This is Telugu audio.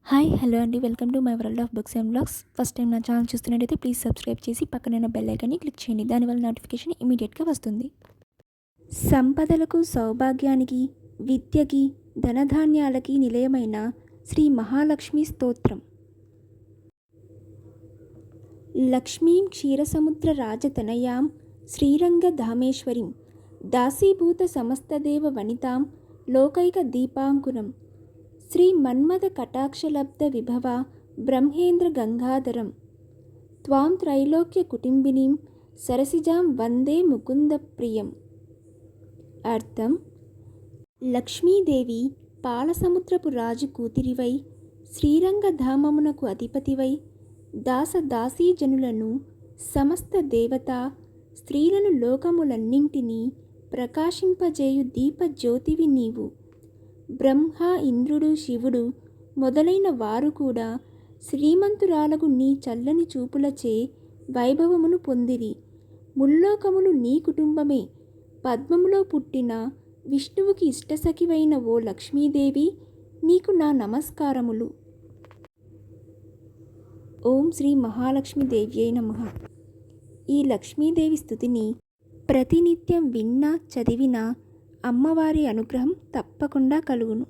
హాయ్ హలో అండి, welcome to my world of books and blogs. First time నా ఛానల్ చూస్తున్నట్టయితే ప్లీజ్ సబ్స్క్రైబ్ చేసి పక్కన బెల్ ఐకాన్ని క్లిక్ చేయండి. దానివల్ల నోటిఫికేషన్ ఇమీడియట్గా వస్తుంది. సంపదలకు, సౌభాగ్యానికి, విద్యకి, ధనధాన్యాలకి నిలయమైన శ్రీ మహాలక్ష్మి స్తోత్రం. లక్ష్మీం క్షీరసముద్ర రాజతనయాం శ్రీరంగధామేశ్వరిం దాసీభూత సమస్తదేవ వనితాం లోకైక దీపాంకురం శ్రీ మన్మథ కటాక్షలబ్ధ విభవ బ్రహ్మేంద్ర గంగాధరం త్వాం త్రైలోక్య కుటుంబినీం సరసిజాం వందే ముకుంద ప్రియం. అర్థం: లక్ష్మీదేవి పాలసముద్రపు రాజు కూతురివై, శ్రీరంగధామమునకు అధిపతివై, దాసదాసీజనులను, సమస్త దేవతా స్త్రీలను, లోకములన్నింటినీ ప్రకాశింపజేయు దీపజ్యోతివి నీవు. బ్రహ్మ, ఇంద్రుడు, శివుడు మొదలైన వారు కూడా శ్రీమంతురాలగు నీ చల్లని చూపులచే వైభవమును పొందిరి. ముల్లోకములు నీ కుటుంబమే. పద్మములో పుట్టిన విష్ణువుకి ఇష్టసఖివైన ఓ లక్ష్మీదేవి, నీకు నా నమస్కారములు. ఓం శ్రీ మహాలక్ష్మీదేవ్యై నమః. ఈ లక్ష్మీదేవి స్తుతిని ప్రతినిత్యం విన్నా, చదివినా అమ్మవారి అనుగ్రహం తప్పకుండా కలుగును.